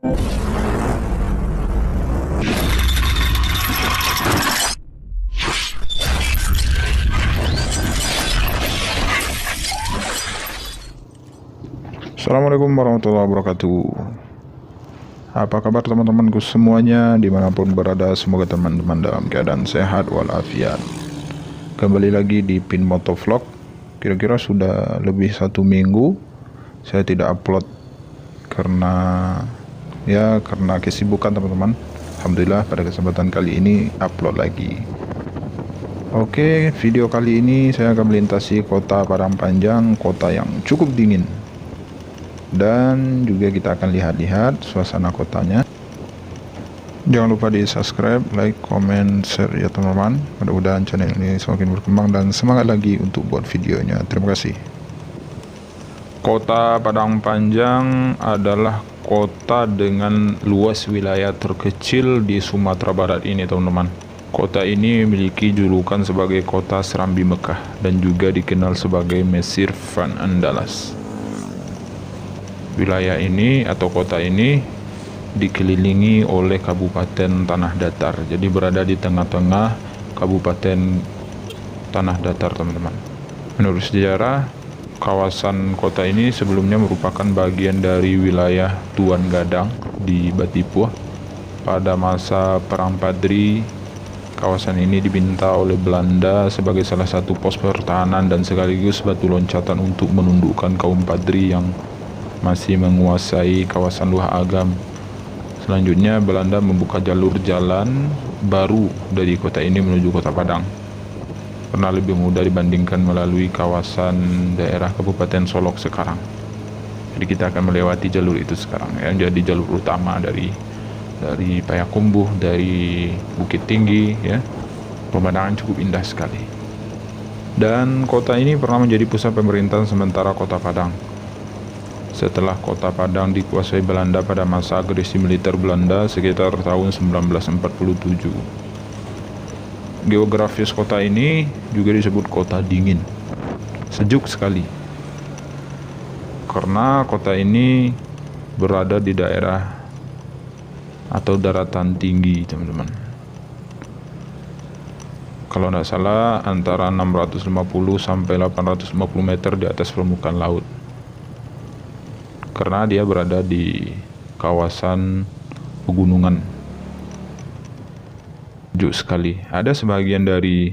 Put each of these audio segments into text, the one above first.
Assalamualaikum warahmatullahi wabarakatuh. Apa kabar teman-temanku semuanya dimanapun berada, semoga teman-teman dalam keadaan sehat walafiat. Kembali lagi di Pin Moto Vlog. Kira-kira sudah lebih 1 minggu saya tidak upload karena kesibukan teman-teman. Alhamdulillah pada kesempatan kali ini upload lagi. Oke, video kali ini saya akan melintasi kota Padang Panjang, kota yang cukup dingin. Dan juga kita akan lihat-lihat suasana kotanya. Jangan lupa di subscribe, like, comment, share ya teman-teman. Mudah-mudahan channel ini semakin berkembang dan semangat lagi untuk buat videonya. Terima kasih. Kota Padang Panjang adalah kota dengan luas wilayah terkecil di Sumatera Barat ini teman-teman. Kota ini memiliki julukan sebagai kota Serambi Mekah dan juga dikenal sebagai Mesir Van Andalas. Wilayah ini atau kota ini dikelilingi oleh Kabupaten Tanah Datar, jadi berada di tengah-tengah Kabupaten Tanah Datar teman-teman. Menurut sejarah, kawasan kota ini sebelumnya merupakan bagian dari wilayah Tuan Gadang di Batipuah. Pada masa Perang Padri, kawasan ini diminta oleh Belanda sebagai salah satu pos pertahanan dan sekaligus batu loncatan untuk menundukkan kaum Padri yang masih menguasai kawasan Luah Agam. Selanjutnya Belanda membuka jalur jalan baru dari kota ini menuju kota Padang, karena lebih mudah dibandingkan melalui kawasan daerah Kabupaten Solok sekarang. Jadi kita akan melewati jalur itu sekarang, yang jadi jalur utama dari Payakumbuh, dari Bukit Tinggi ya. Pemandangan cukup indah sekali. Dan kota ini pernah menjadi pusat pemerintahan sementara kota Padang. Setelah kota Padang dikuasai Belanda pada masa agresi militer Belanda sekitar tahun 1947. Geografis kota ini juga disebut kota dingin, sejuk sekali, karena kota ini berada di daerah atau daratan tinggi teman-teman. Kalau tidak salah antara 650 sampai 850 meter di atas permukaan laut, karena dia berada di kawasan pegunungan. Sejuk sekali. Ada sebagian dari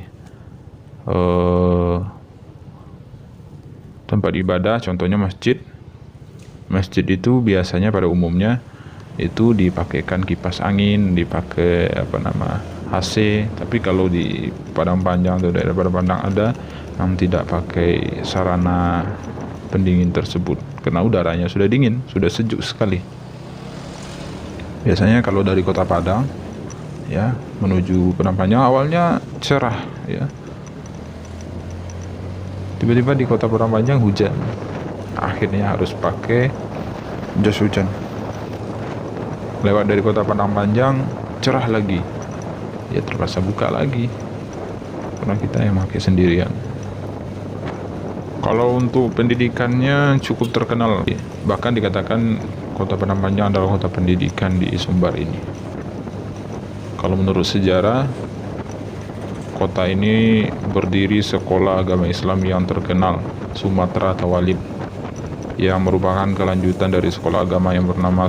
tempat ibadah, contohnya masjid. Masjid itu biasanya pada umumnya itu dipakaikan kipas angin, dipakai AC. Tapi kalau di Padang Panjang atau daerah Padang Panjang ada yang tidak pakai sarana pendingin tersebut, karena udaranya sudah dingin, sudah sejuk sekali. Biasanya kalau dari kota Padang ya menuju Padang Panjang awalnya cerah ya, tiba-tiba di kota Padang Panjang hujan, akhirnya harus pakai jas hujan. Lewat dari kota Padang Panjang cerah lagi, ya terpaksa buka lagi karena kita yang pakai sendirian. Kalau untuk pendidikannya cukup terkenal, bahkan dikatakan kota Padang Panjang adalah kota pendidikan di Sumbar ini. Kalau menurut sejarah, kota ini berdiri sekolah agama Islam yang terkenal, Sumatera Tawalib, yang merupakan kelanjutan dari sekolah agama yang bernama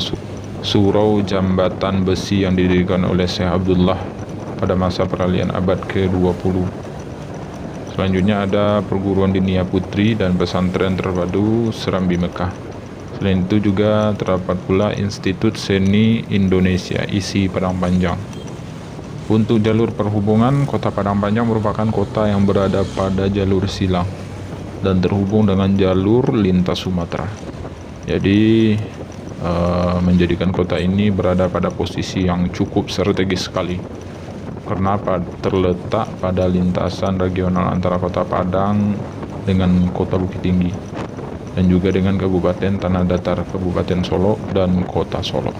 Surau Jambatan Besi yang didirikan oleh Syekh Abdullah pada masa peralihan abad ke-20. Selanjutnya ada perguruan Dinia Putri dan pesantren terpadu Serambi Mekah. Selain itu juga terdapat pula Institut Seni Indonesia ISI Padang Panjang. Untuk jalur perhubungan, kota Padang Panjang merupakan kota yang berada pada jalur silang dan terhubung dengan jalur lintas Sumatera. Jadi menjadikan kota ini berada pada posisi yang cukup strategis sekali, karena terletak pada lintasan regional antara kota Padang dengan kota Bukit Tinggi, dan juga dengan Kabupaten Tanah Datar, Kabupaten Solok, dan kota Solok.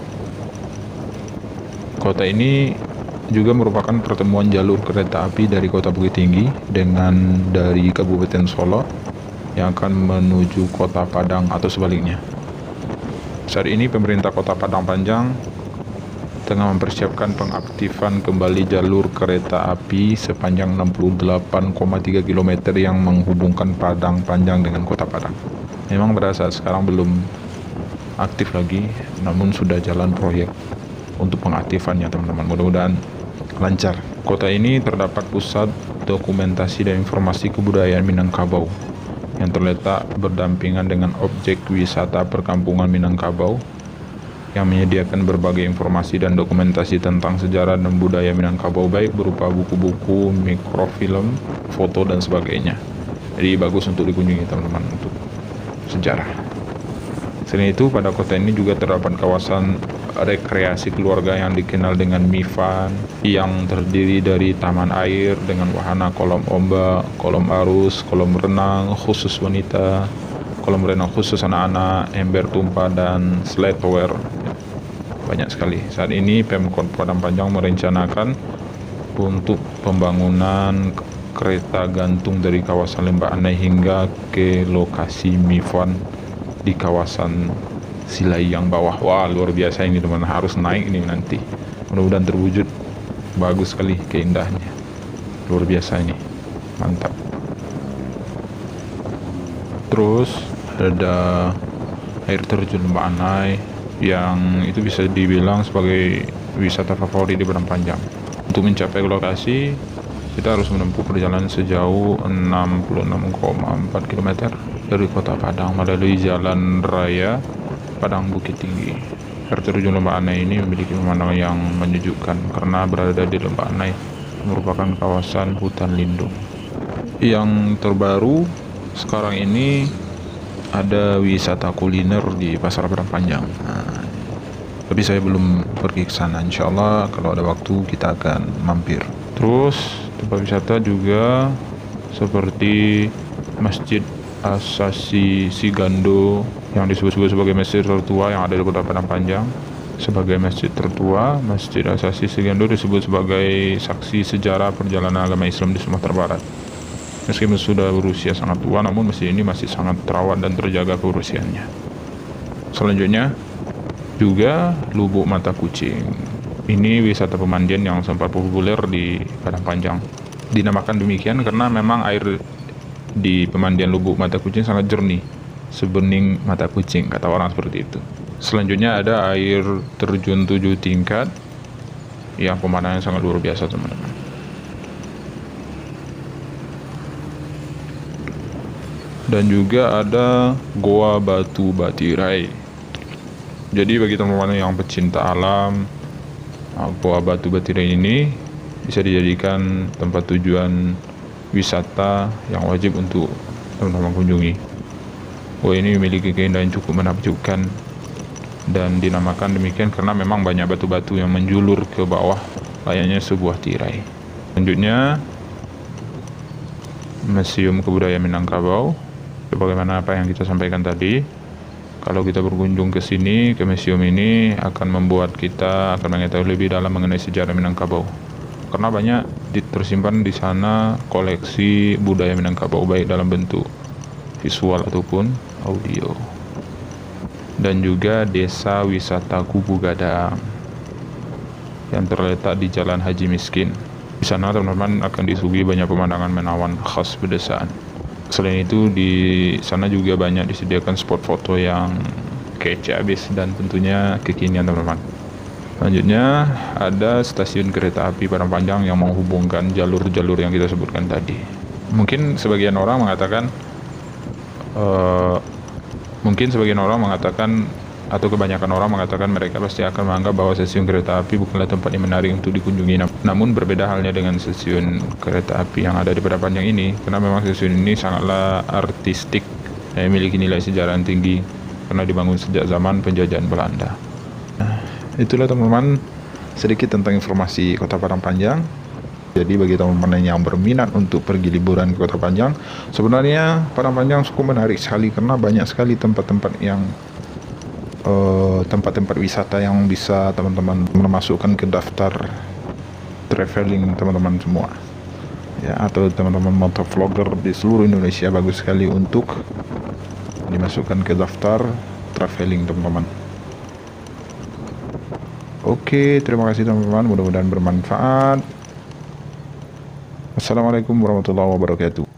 Kota ini juga merupakan pertemuan jalur kereta api dari kota Bukit Tinggi dengan dari Kabupaten Solok yang akan menuju kota Padang atau sebaliknya. Saat ini pemerintah Kota Padang Panjang tengah mempersiapkan pengaktifan kembali jalur kereta api sepanjang 68,3 km yang menghubungkan Padang Panjang dengan Kota Padang. Memang pada saat sekarang belum aktif lagi, namun sudah jalan proyek untuk pengaktifannya teman-teman. Mudah-mudahan lancar. Kota ini terdapat pusat dokumentasi dan informasi kebudayaan Minangkabau yang terletak berdampingan dengan objek wisata perkampungan Minangkabau yang menyediakan berbagai informasi dan dokumentasi tentang sejarah dan budaya Minangkabau, baik berupa buku-buku, mikrofilm, foto, dan sebagainya. Jadi bagus untuk dikunjungi teman-teman untuk sejarah. Selain itu, pada kota ini juga terdapat kawasan rekreasi keluarga yang dikenal dengan Mifan, yang terdiri dari taman air dengan wahana kolam ombak, kolam arus, kolam renang khusus wanita, kolam renang khusus anak-anak, ember tumpah, dan slide tower. Banyak sekali. Saat ini Pemkot Padang Panjang merencanakan untuk pembangunan kereta gantung dari kawasan Lembah Anai hingga ke lokasi Mifan di kawasan Silai yang bawah. Wah, luar biasa ini teman, harus naik ini nanti. Mudah-mudahan terwujud. Bagus sekali keindahannya. Luar biasa ini. Mantap. Terus ada air terjun Lembah Anai yang itu bisa dibilang sebagai wisata favorit di Padang Panjang. Untuk mencapai lokasi, kita harus menempuh perjalanan sejauh 66,4 km dari Kota Padang melalui jalan raya Padang Bukit Tinggi. Air terjun Lembah Anai ini memiliki pemandangan yang menyejukkan karena berada di Lembah Anai, merupakan kawasan hutan lindung. Yang terbaru sekarang ini ada wisata kuliner di Pasar Padang Panjang. Tapi saya belum pergi ke sana. Insya Allah kalau ada waktu kita akan mampir. Terus tempat wisata juga seperti Masjid Asasi Sigando yang disebut-sebut sebagai masjid tertua yang ada di Kota Padang Panjang. Sebagai masjid tertua, Masjid Asasi Sigando disebut sebagai saksi sejarah perjalanan agama Islam di Sumatera Barat. Meskipun sudah berusia sangat tua, namun masjid ini masih sangat terawat dan terjaga kebersihannya. Selanjutnya juga Lubuk Mata Kucing. Ini wisata pemandian yang sempat populer di Padang Panjang. Dinamakan demikian karena memang air di pemandian Lubuk Mata Kucing sangat jernih, sebening mata kucing, kata orang seperti itu. Selanjutnya ada air terjun 7 tingkat yang pemandangannya sangat luar biasa teman-teman. Dan juga ada Goa Batu Batirai. Jadi bagi teman-teman yang pecinta alam, Goa Batu Batirai ini bisa dijadikan tempat tujuan wisata yang wajib untuk teman-teman kunjungi. Goa ini memiliki keindahan cukup menakjubkan dan dinamakan demikian karena memang banyak batu-batu yang menjulur ke bawah layaknya sebuah tirai. Selanjutnya Museum Kebudayaan Minangkabau. Sebagaimana apa yang kita sampaikan tadi, kalau kita berkunjung ke sini, ke museum ini akan membuat kita akan mengetahui lebih dalam mengenai sejarah Minangkabau. Karena banyak tersimpan di sana koleksi budaya Minangkabau, baik dalam bentuk visual ataupun audio. Dan juga Desa Wisata Kubu Gadang yang terletak di Jalan Haji Miskin. Di sana teman-teman akan disuguhi banyak pemandangan menawan khas pedesaan. Selain itu di sana juga banyak disediakan spot foto yang kece abis dan tentunya kekinian teman-teman. Selanjutnya ada stasiun kereta api Padang Panjang yang menghubungkan jalur-jalur yang kita sebutkan tadi. Mungkin sebagian orang mengatakan atau kebanyakan orang mengatakan mereka pasti akan menganggap bahwa stasiun kereta api bukanlah tempat yang menarik untuk dikunjungi. Namun berbeda halnya dengan stasiun kereta api yang ada di Padang Panjang ini, karena memang stasiun ini sangatlah artistik dan memiliki nilai sejarah yang tinggi karena dibangun sejak zaman penjajahan Belanda. Nah, itulah teman-teman sedikit tentang informasi Kota Padang Panjang. Jadi bagi teman-teman yang berminat untuk pergi liburan ke Kota Panjang, sebenarnya Padang Panjang cukup menarik sekali karena banyak sekali tempat-tempat wisata yang bisa teman-teman memasukkan ke daftar traveling teman-teman semua. Ya, atau teman-teman motovlogger di seluruh Indonesia, bagus sekali untuk dimasukkan ke daftar traveling teman-teman. Oke, terima kasih teman-teman, mudah-mudahan bermanfaat. Assalamualaikum warahmatullahi wabarakatuh.